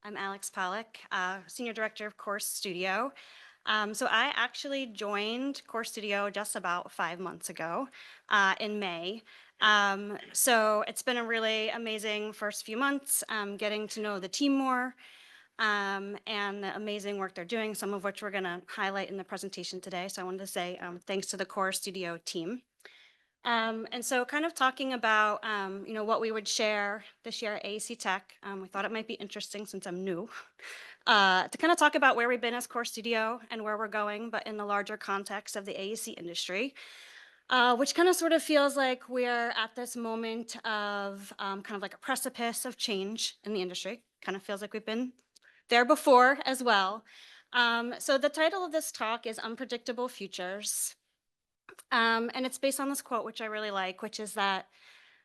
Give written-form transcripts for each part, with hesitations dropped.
I'm Alex Pollock, Senior Director of Course Studio. So I actually joined Course Studio just about 5 months ago in May. So it's been a really amazing first few months, getting to know the team more and the amazing work they're doing, some of which we're going to highlight in the presentation today. So I wanted to say thanks to the Course Studio team. And so kind of talking about, what we would share this year at AECtech, we thought it might be interesting since I'm new, to kind of talk about where we've been as Core Studio and where we're going, but in the larger context of the AEC industry, which kind of sort of feels like we're at this moment of kind of like a precipice of change in the industry. Kind of feels like we've been there before as well. So the title of this talk is Unpredictable Futures. And it's based on this quote, which I really like, which is that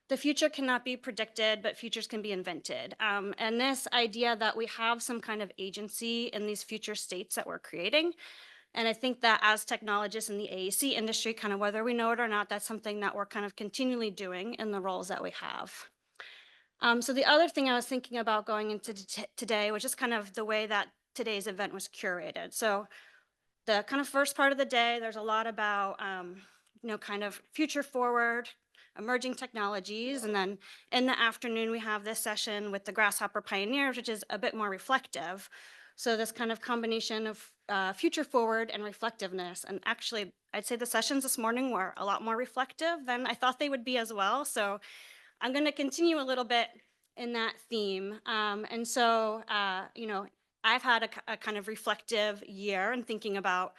the future cannot be predicted, but futures can be invented. And this idea that we have some kind of agency in these future states that we're creating. And I think that as technologists in the AEC industry, kind of whether we know it or not, that's something that we're kind of continually doing in the roles that we have. So the other thing I was thinking about going into today was just kind of the way that today's event was curated. So the kind of first part of the day, there's a lot about, kind of future forward, emerging technologies. And then in the afternoon, we have this session with the Grasshopper Pioneers, which is a bit more reflective. So this kind of combination of future forward and reflectiveness. And actually, I'd say the sessions this morning were a lot more reflective than I thought they would be as well. So I'm going to continue a little bit in that theme. And so, I've had a kind of reflective year in thinking about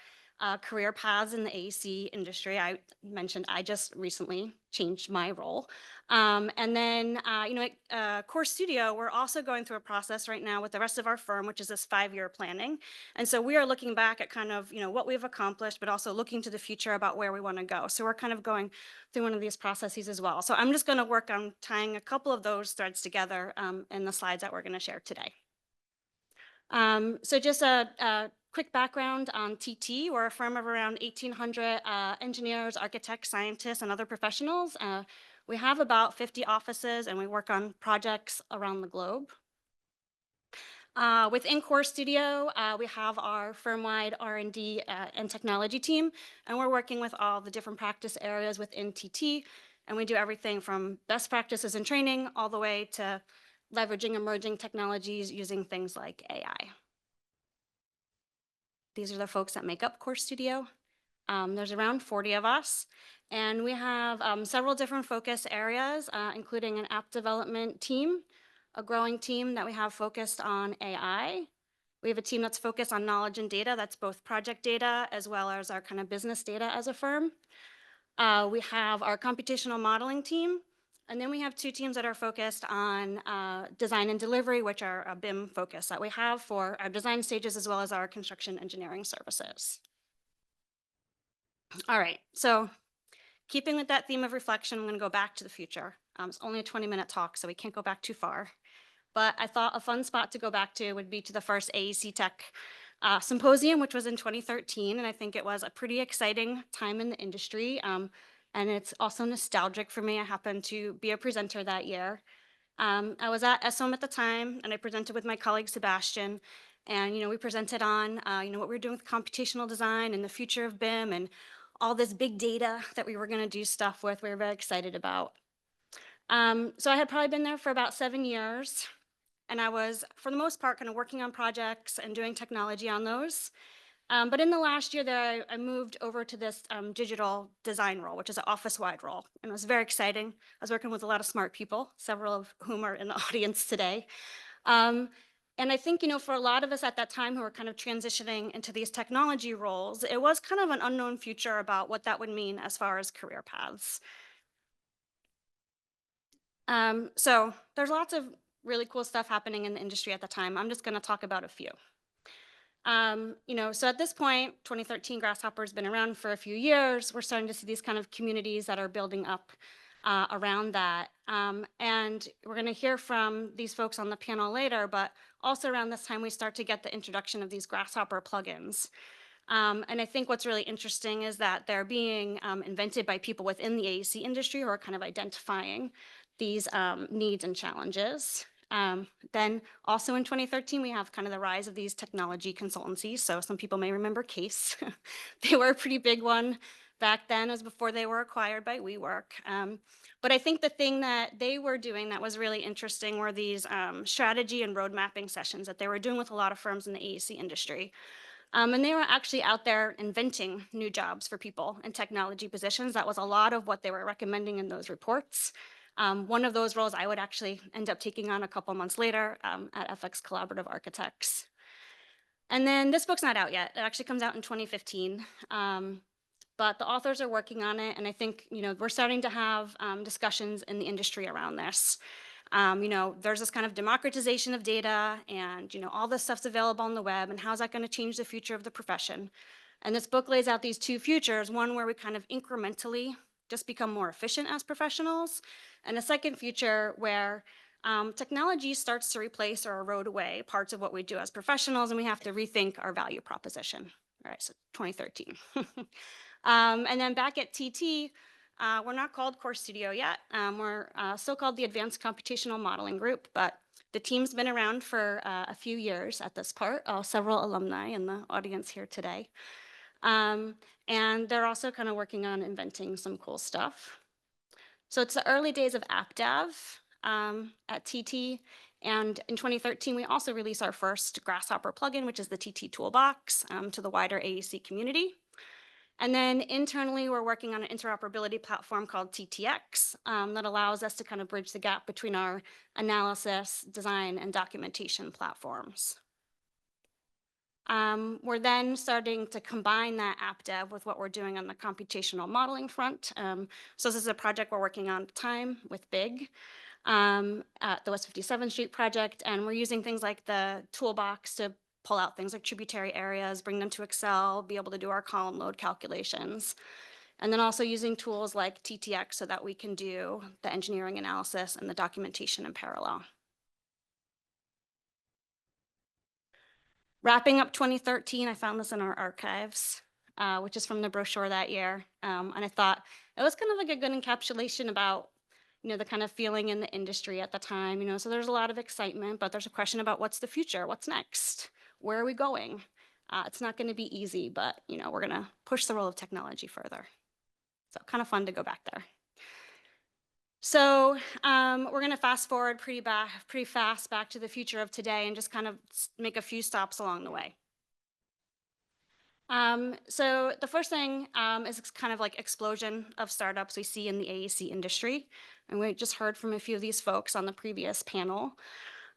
career paths in the AEC industry. I mentioned I just recently changed my role. And then, at Core Studio, we're also going through a process right now with the rest of our firm, which is this 5-year planning. And so we are looking back at kind of, what we've accomplished, but also looking to the future about where we want to go. So we're kind of going through one of these processes as well. So I'm just going to work on tying a couple of those threads together in the slides that we're going to share today. So just a quick background on TT. We're a firm of around 1,800 engineers, architects, scientists, and other professionals. We have about 50 offices, and we work on projects around the globe. Within Core Studio, we have our firm-wide R&D and technology team, and we're working with all the different practice areas within TT, and we do everything from best practices and training all the way to leveraging emerging technologies using things like AI. These are the folks that make up Core Studio. There's around 40 of us, and we have several different focus areas, including an app development team, a growing team that we have focused on AI. We have a team that's focused on knowledge and data, that's both project data as well as our kind of business data as a firm. We have our computational modeling team, and then we have 2 teams that are focused on design and delivery, which are a BIM focus that we have for our design stages as well as our construction engineering services. All right, so keeping with that theme of reflection, I'm going to go back to the future. It's only a 20-minute talk, so we can't go back too far. But I thought a fun spot to go back to would be to the first AECtech Symposium, which was in 2013, and I think it was a pretty exciting time in the industry. And it's also nostalgic for me. I happened to be a presenter that year. I was at SOM at the time, and I presented with my colleague Sebastian. And we presented on what we were doing with computational design and the future of BIM and all this big data that we were going to do stuff with. We were very excited about. So I had probably been there for about 7 years, and I was, for the most part, kind of working on projects and doing technology on those. But in the last year there, I moved over to this digital design role, which is an office-wide role, and it was very exciting. I was working with a lot of smart people, several of whom are in the audience today. And I think, for a lot of us at that time who were kind of transitioning into these technology roles, it was kind of an unknown future about what that would mean as far as career paths. So there's lots of really cool stuff happening in the industry at the time. I'm just going to talk about a few. So at this point, 2013 Grasshopper's been around for a few years. We're starting to see these kind of communities that are building up around that. And we're going to hear from these folks on the panel later, but also around this time, we start to get the introduction of these Grasshopper plugins. And I think what's really interesting is that they're being invented by people within the AEC industry who are kind of identifying these needs and challenges. Then also in 2013, we have kind of the rise of these technology consultancies. So some people may remember Case. They were a pretty big one back then, as before they were acquired by WeWork. But I think the thing that they were doing that was really interesting were these strategy and road mapping sessions that they were doing with a lot of firms in the AEC industry. And they were actually out there inventing new jobs for people in technology positions. That was a lot of what they were recommending in those reports. One of those roles I would actually end up taking on a couple months later at FX Collaborative Architects. And then this book's not out yet. It actually comes out in 2015. But the authors are working on it, and I think we're starting to have discussions in the industry around this. There's this kind of democratization of data, and all this stuff's available on the web, and how's that going to change the future of the profession? And this book lays out these two futures: one where we kind of incrementally just become more efficient as professionals, and a second future where technology starts to replace or erode away parts of what we do as professionals, and we have to rethink our value proposition. All right, so 2013. And then back at TT, we're not called Core Studio yet. We're still called the Advanced Computational Modeling Group, but the team's been around for a few years at this part, several alumni in the audience here today. And they're also kind of working on inventing some cool stuff. So it's the early days of app dev at TT. And in 2013, we also released our first Grasshopper plugin, which is the TT Toolbox, to the wider AEC community. And then internally, we're working on an interoperability platform called TTX that allows us to kind of bridge the gap between our analysis, design, and documentation platforms. We're then starting to combine that app dev with what we're doing on the computational modeling front. So this is a project we're working on at the time with Big at the West 57th Street project, and we're using things like the toolbox to pull out things like tributary areas, bring them to Excel, be able to do our column load calculations. And then also using tools like TTX so that we can do the engineering analysis and the documentation in parallel. Wrapping up 2013, I found this in our archives, which is from the brochure that year. And I thought it was kind of like a good encapsulation about the kind of feeling in the industry at the time. So there's a lot of excitement, but there's a question about what's the future, what's next? Where are we going? It's not going to be easy, but we're going to push the role of technology further. So kind of fun to go back there. So we're going to fast forward pretty fast back to the future of today and just kind of make a few stops along the way. So the first thing is kind of like explosion of startups we see in the AEC industry. And we just heard from a few of these folks on the previous panel.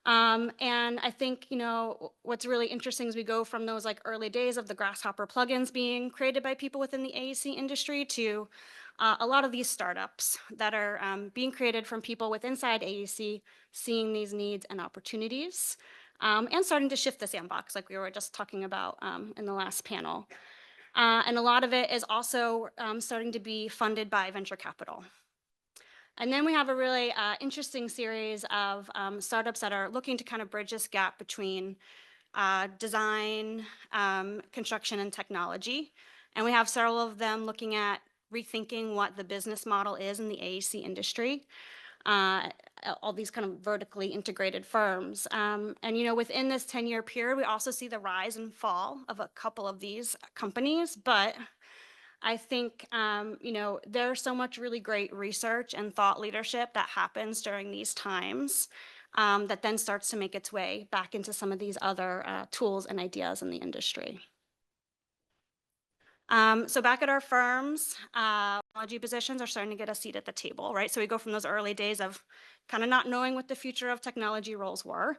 And I think, what's really interesting is we go from those like early days of the Grasshopper plugins being created by people within the AEC industry to a lot of these startups that are being created from people with inside AEC, seeing these needs and opportunities, and starting to shift the sandbox like we were just talking about in the last panel. And a lot of it is also starting to be funded by venture capital. And then we have a really interesting series of startups that are looking to kind of bridge this gap between design, construction, and technology. And we have several of them looking at rethinking what the business model is in the AEC industry. All these kind of vertically integrated firms. And within this 10-year period, we also see the rise and fall of a couple of these companies, but I think, there's so much really great research and thought leadership that happens during these times that then starts to make its way back into some of these other tools and ideas in the industry. So back at our firms, technology positions are starting to get a seat at the table, right? So we go from those early days of kind of not knowing what the future of technology roles were.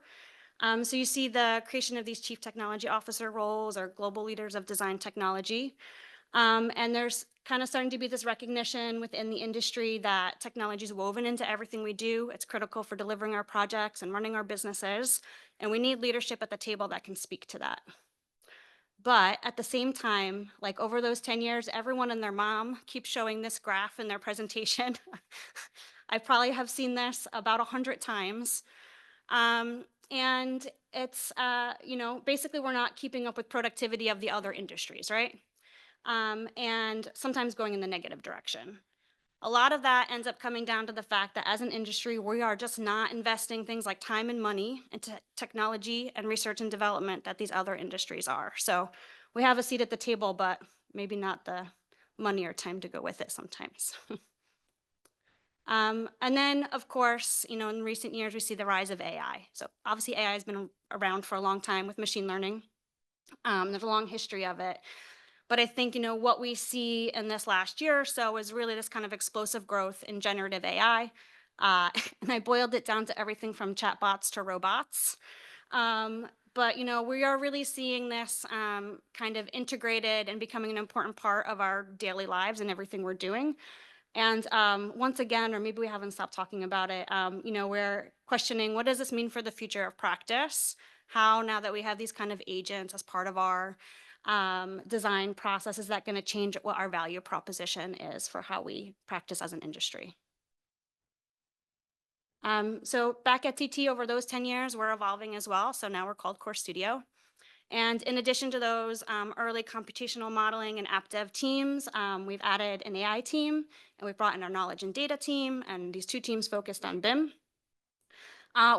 So you see the creation of these chief technology officer roles or global leaders of design technology. And there's kind of starting to be this recognition within the industry that technology is woven into everything we do. It's critical for delivering our projects and running our businesses. And we need leadership at the table that can speak to that. But at the same time, like over those 10 years, everyone and their mom keeps showing this graph in their presentation. I probably have seen this about 100 times. And it's, basically we're not keeping up with productivity of the other industries, right? And sometimes going in the negative direction. A lot of that ends up coming down to the fact that as an industry, we are just not investing things like time and money into technology and research and development that these other industries are. So we have a seat at the table, but maybe not the money or time to go with it sometimes. And then, of course, in recent years, we see the rise of AI. So obviously, AI has been around for a long time with machine learning. There's a long history of it. But I think, what we see in this last year or so is really this kind of explosive growth in generative AI. And I boiled it down to everything from chatbots to robots. But, we are really seeing this kind of integrated and becoming an important part of our daily lives and everything we're doing. And once again, or maybe we haven't stopped talking about it, we're questioning, what does this mean for the future of practice? How, now that we have these kind of agents as part of our design process, is that going to change what our value proposition is for how we practice as an industry? So back at TT, over those 10 years, we're evolving as well. So now we're called Core Studio. And in addition to those early computational modeling and app dev teams, we've added an AI team, and we've brought in our knowledge and data team, and these two teams focused on BIM.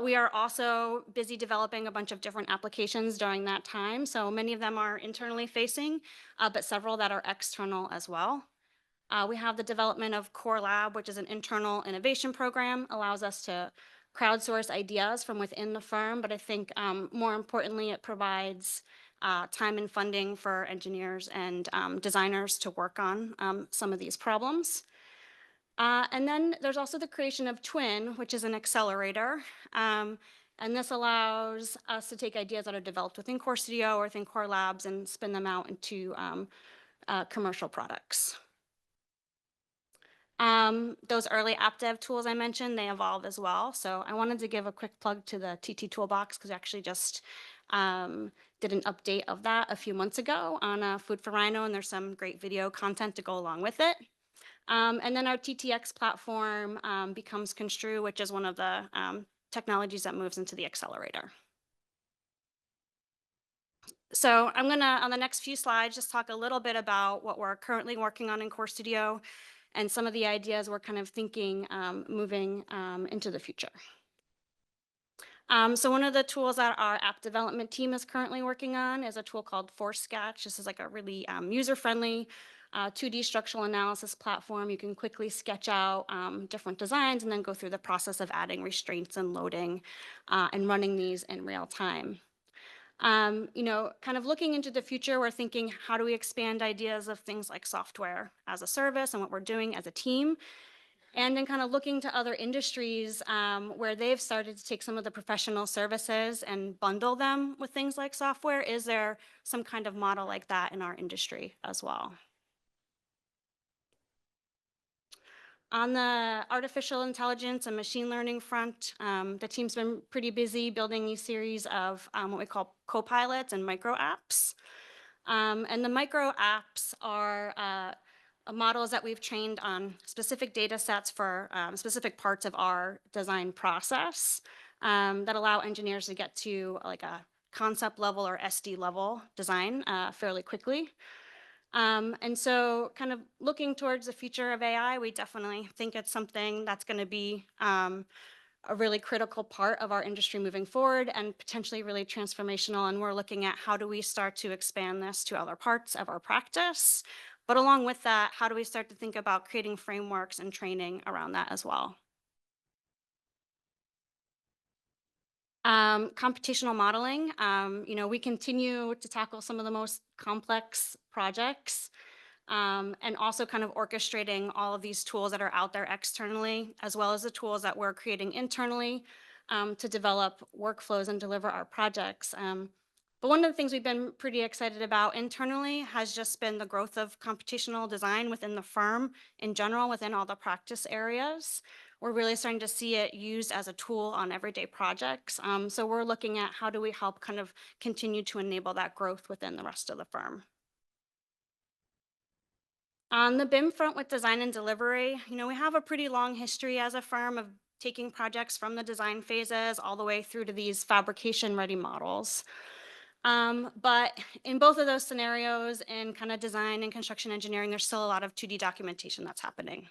We are also busy developing a bunch of different applications during that time. So many of them are internally facing, but several that are external as well. We have the development of Core Lab, which is an internal innovation program, allows us to crowdsource ideas from within the firm, but I think more importantly, it provides time and funding for engineers and designers to work on some of these problems. And then there's also the creation of Twin, which is an accelerator. And this allows us to take ideas that are developed within Core Studio or within Core Labs and spin them out into commercial products. Those early app dev tools I mentioned, they evolve as well. So I wanted to give a quick plug to the TT Toolbox because we actually just did an update of that a few months ago on Food for Rhino, and there's some great video content to go along with it. And then our TTX platform becomes Construe, which is one of the technologies that moves into the accelerator. So I'm gonna, on the next few slides, just talk a little bit about what we're currently working on in Core Studio and some of the ideas we're kind of thinking moving into the future. So one of the tools that our app development team is currently working on is a tool called Force Sketch. This is like a really user-friendly 2D structural analysis platform. You can quickly sketch out different designs and then go through the process of adding restraints and loading and running these in real time. Kind of looking into the future, we're thinking, how do we expand ideas of things like software as a service and what we're doing as a team? And then kind of looking to other industries where they've started to take some of the professional services and bundle them with things like software. Is there some kind of model like that in our industry as well? On the artificial intelligence and machine learning front, the team's been pretty busy building a series of what we call co-pilots and micro apps. And the micro apps are models that we've trained on specific data sets for specific parts of our design process that allow engineers to get to like a concept level or SD level design fairly quickly. And so kind of looking towards the future of AI, we definitely think it's something that's going to be a really critical part of our industry moving forward and potentially really transformational. And we're looking at how do we start to expand this to other parts of our practice. But along with that, how do we start to think about creating frameworks and training around that as well? Computational modeling, we continue to tackle some of the most complex projects and also kind of orchestrating all of these tools that are out there externally, as well as the tools that we're creating internally to develop workflows and deliver our projects. But one of the things we've been pretty excited about internally has just been the growth of computational design within the firm in general, within all the practice areas. We're really starting to see it used as a tool on everyday projects. So we're looking at how do we help kind of continue to enable that growth within the rest of the firm. On the BIM front with design and delivery, we have a pretty long history as a firm of taking projects from the design phases all the way through to these fabrication ready models. But in both of those scenarios, in kind of design and construction engineering, there's still a lot of 2D documentation that's happening,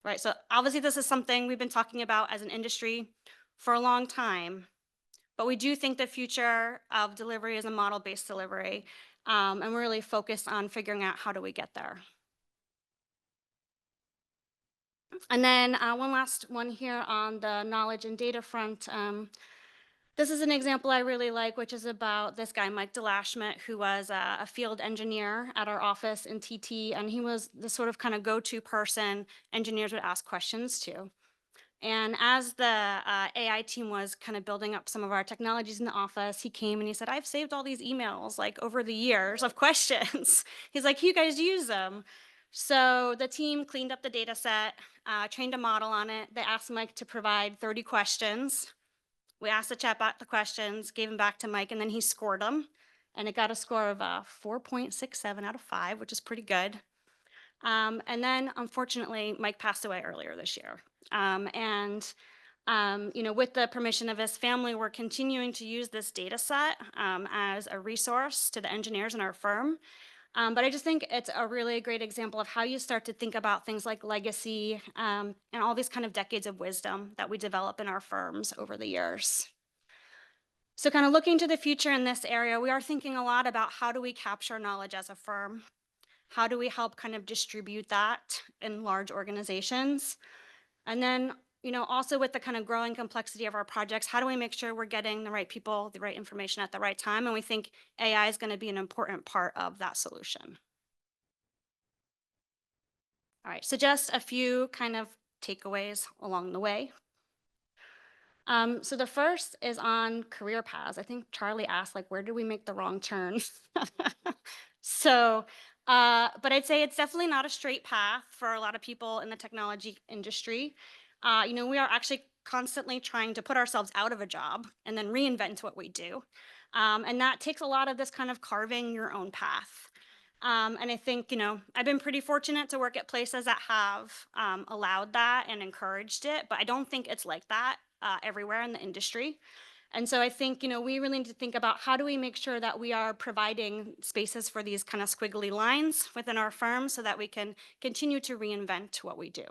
right? So obviously this is something we've been talking about as an industry for a long time, but we do think the future of delivery is a model-based delivery, and we're really focused on figuring out how do we get there. And then one last one here on the knowledge and data front. This is an example I really like, which is about this guy, Mike DeLashmet, who was a field engineer at our office in TT, and he was the sort of kind of go-to person engineers would ask questions to. And as the AI team was kind of building up some of our technologies in the office, he came and he said, I've saved all these emails like over the years of questions. He's like, you guys use them. So the team cleaned up the data set, trained a model on it. They asked Mike to provide 30 questions. We asked the chatbot the questions, gave them back to Mike, and then he scored them. And it got a score of 4.67 out of 5, which is pretty good. And then, unfortunately, Mike passed away earlier this year. With the permission of his family, we're continuing to use this data set as a resource to the engineers in our firm. But I just think it's a really great example of how you start to think about things like legacy and all these kind of decades of wisdom that we develop in our firms over the years. So kind of looking to the future in this area, we are thinking a lot about how do we capture knowledge as a firm? How do we help kind of distribute that in large organizations? And then, also with the kind of growing complexity of our projects, how do we make sure we're getting the right people, the right information at the right time? And we think AI is going to be an important part of that solution. All right, so just a few kind of takeaways along the way. So the first is on career paths. I think Charlie asked, like, where did we make the wrong turn? But I'd say it's definitely not a straight path for a lot of people in the technology industry. We are actually constantly trying to put ourselves out of a job and then reinvent what we do. And that takes a lot of this kind of carving your own path. And I think, I've been pretty fortunate to work at places that have allowed that and encouraged it, but I don't think it's like that everywhere in the industry. And so I think, we really need to think about how do we make sure that we are providing spaces for these kind of squiggly lines within our firm so that we can continue to reinvent what we do.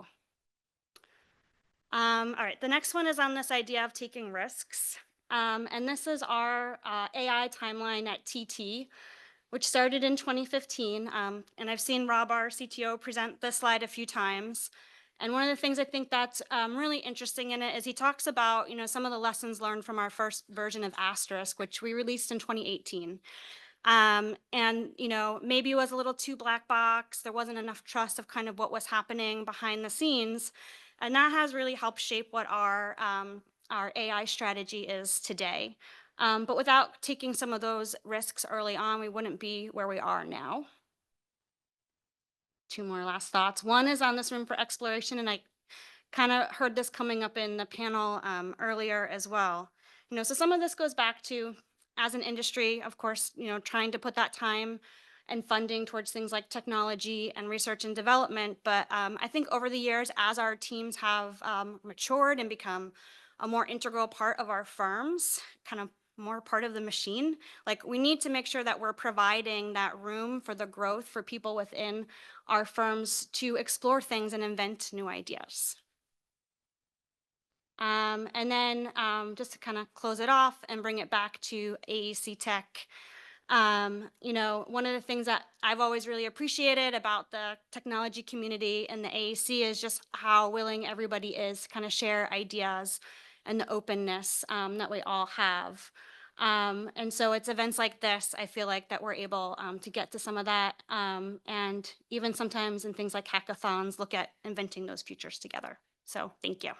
All right, the next one is on this idea of taking risks. And this is our AI timeline at TT, which started in 2015. And I've seen Rob, our CTO, present this slide a few times. And one of the things I think that's really interesting in it is he talks about, some of the lessons learned from our first version of Asterisk, which we released in 2018. Maybe it was a little too black box. There wasn't enough trust of kind of what was happening behind the scenes. And that has really helped shape what our AI strategy is today. But without taking some of those risks early on, we wouldn't be where we are now. Two more last thoughts. One is on this room for exploration, and I kind of heard this coming up in the panel earlier as well. So some of this goes back to, as an industry, of course, trying to put that time and funding towards things like technology and research and development. But I think over the years, as our teams have matured and become a more integral part of our firms, kind of more part of the machine, like we need to make sure that we're providing that room for the growth for people within our firms to explore things and invent new ideas. And then just to kind of close it off and bring it back to AECtech, one of the things that I've always really appreciated about the technology community and the AEC is just how willing everybody is to kind of share ideas and the openness that we all have. And so it's events like this, I feel like, that we're able to get to some of that. And even sometimes in things like hackathons, look at inventing those futures together. So thank you.